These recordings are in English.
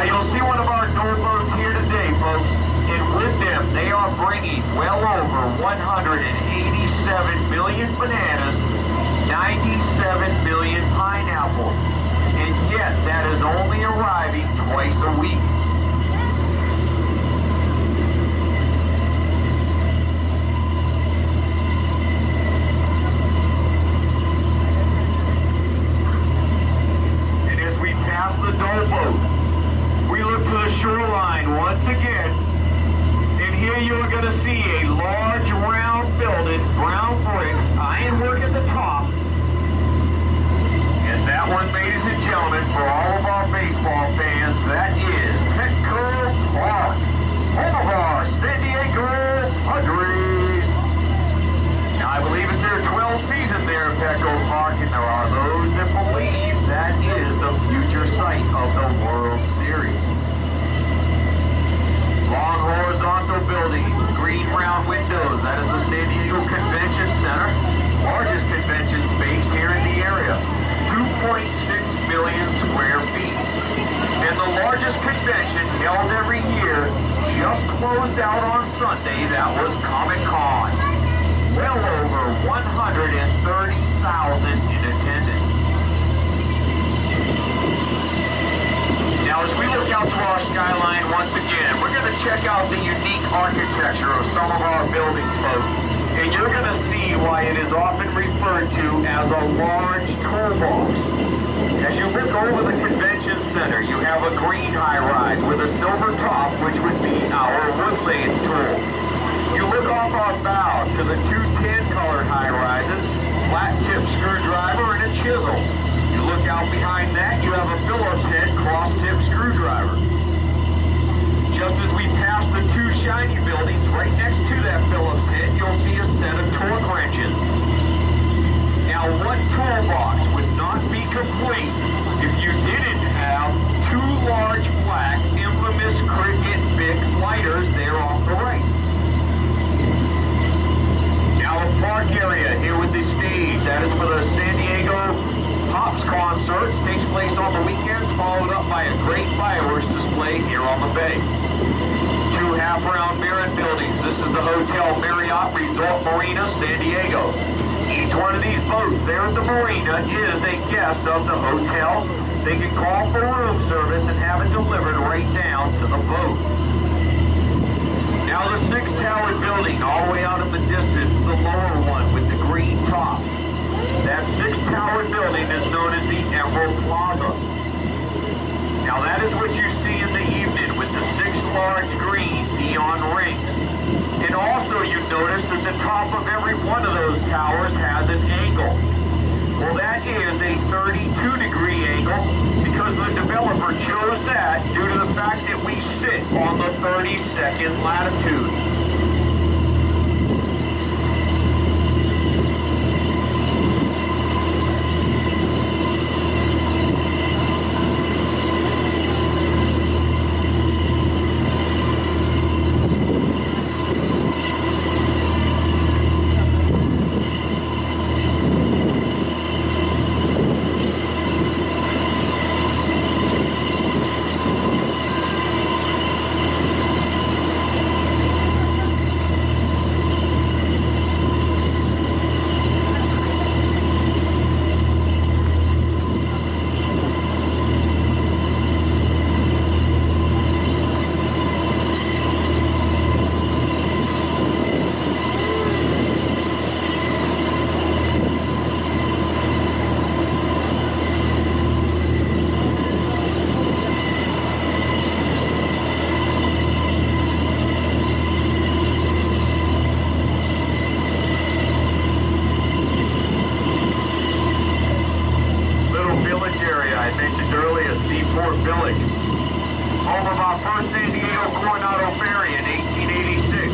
you'll see one of our door boats here today, folks, and with them, they are bringing well over 187 million bananas, 97 million pineapples, and yet that is only arriving twice a week. And as we pass the door boat, we look to the shoreline once again, and here you're going to see a large round building, brown bricks, ironwork at the top. And that one, ladies and gentlemen, for all of our baseball fans, that is Petco Park, home of our San Diego Padres. Now, I believe it's their 12th season there at Petco Park, and there are those that believe that is the future site of the World Series. Long horizontal building, green round windows. That is the San Diego Convention Center, largest convention space here in the area. 2.6 million square feet. And the largest convention held every year just closed out on Sunday. That was Comic-Con. Well over 130,000 in attendance. Now, as we look out to our skyline once again, we're going to check out the unique architecture of some of our buildings, folks. And you're going to see why it is often referred to as a large toolbox. As you look over the convention center, you have a green high-rise with a silver top, which would be our wood-laying tool. You look off our bow to the two tan-colored high-rises, flat-tip screwdriver and a chisel. You look out behind that, you have a Phillips head cross-tip screwdriver. Just as we pass the two shiny buildings, right next to that Phillips head, you'll see a set of torque wrenches. Now, what toolbox would not be complete if you didn't have two large black infamous Cricut Bic lighters there off the right? Now, the park area here with the stage, that is for the San Diego Pops concerts, takes place on the weekends, followed up by a great fireworks display here on the bay. Two half-round mirrored buildings. This is the Hotel Marriott Resort Marina, San Diego. Each one of these boats there at the marina is a guest of the hotel. They can call for room service and have it delivered right down to the boat. Now the six-towered building all the way out in the distance, the lower one with the green tops. That six-towered building is known as the Emerald Plaza. Now that is what you see in the evening with the six large green neon rings. And also you notice that the top of every one of those towers has an angle. Well, that is a 32-degree angle because the developer chose that due to the fact that we sit on the 32nd latitude. Seaport Village, home of our first San Diego Coronado Ferry in 1886.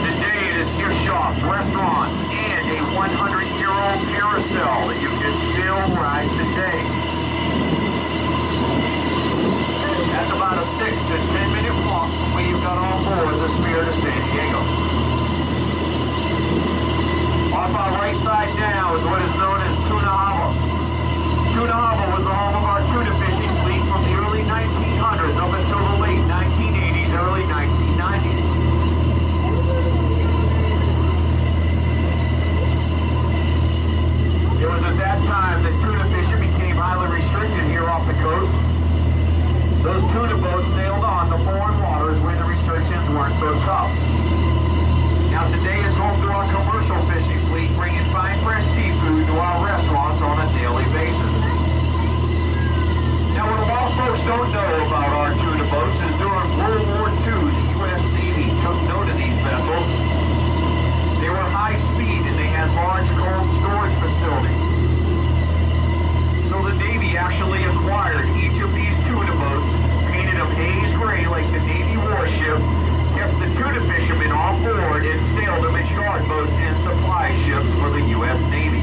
Today it is gift shops, restaurants, and a 100-year-old carousel that you can still ride today. That's about a 6 to 10 minute walk from where you got on board the Spirit of San Diego. Off our right side now is what is known as Tuna Harbor. Tuna Harbor was the home of our tuna fishing fleet from the early 1900s. large cold storage facility. So the Navy actually acquired each of these tuna boats, painted them haze gray like the Navy warships, kept the tuna fishermen on board, and sailed them as yard boats and supply ships for the U.S. Navy.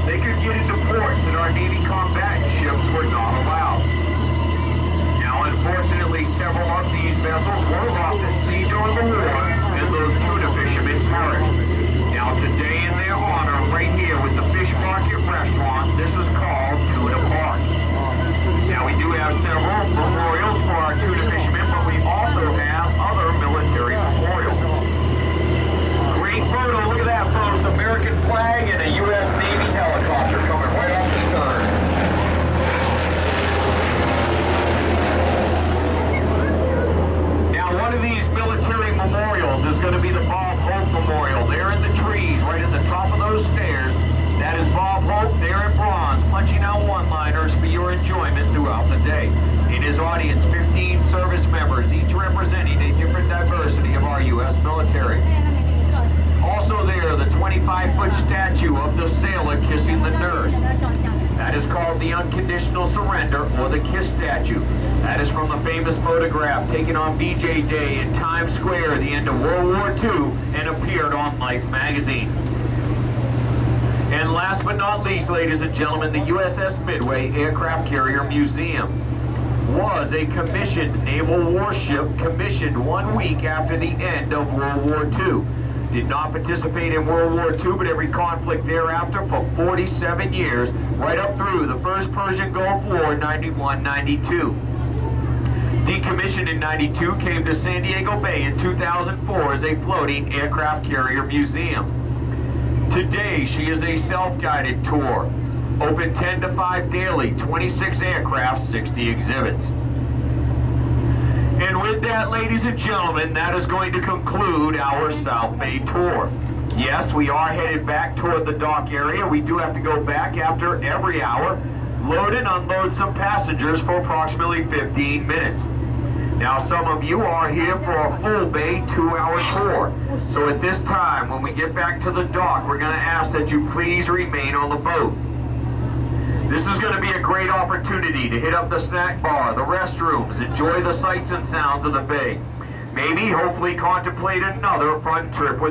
They could get into ports that our Navy combatant ships were not allowed. Now, unfortunately, several of these vessels were lost at sea during the war, and those tuna fishermen perished. Now, today in their honor, right here with the Fish Market Restaurant, this is called Tuna Park. Now, we do have several memorials for our tuna fishermen, but we also have other military memorials. Great photo, look at that, folks. American flag and a U.S. Navy helicopter coming right off the stern. Now, one of these military memorials is going to be the Bob Hope Memorial. There in the trees, right at the top of those stairs. That is Bob Hope there in bronze, punching out one-liners for your enjoyment throughout the day. In his audience, 15 service members, each representing a different diversity of our U.S. military. Also there, the 25-foot statue of the sailor kissing the nurse. That is called the Unconditional Surrender, or the Kiss Statue. That is from the famous photograph taken on VJ Day in Times Square at the end of World War II and appeared on Life magazine. And last but not least, ladies and gentlemen, the USS Midway Aircraft Carrier Museum was a commissioned naval warship commissioned 1 week after the end of World War II. Did not participate in World War II, but every conflict thereafter for 47 years, right up through the first Persian Gulf War, 91-92. Decommissioned in 92, came to San Diego Bay in 2004 as a floating aircraft carrier museum. Today, she is a self-guided tour. Open 10 to 5 daily, 26 aircraft, 60 exhibits. And with that, ladies and gentlemen, that is going to conclude our South Bay tour. Yes, we are headed back toward the dock area. We do have to go back after every hour, load and unload some passengers for approximately 15 minutes. Now, some of you are here for a full bay 2-hour tour. So at this time, when we get back to the dock, we're going to ask that you please remain on the boat. This is going to be a great opportunity to hit up the snack bar, the restrooms, enjoy the sights and sounds of the bay. Maybe, hopefully, contemplate another fun trip with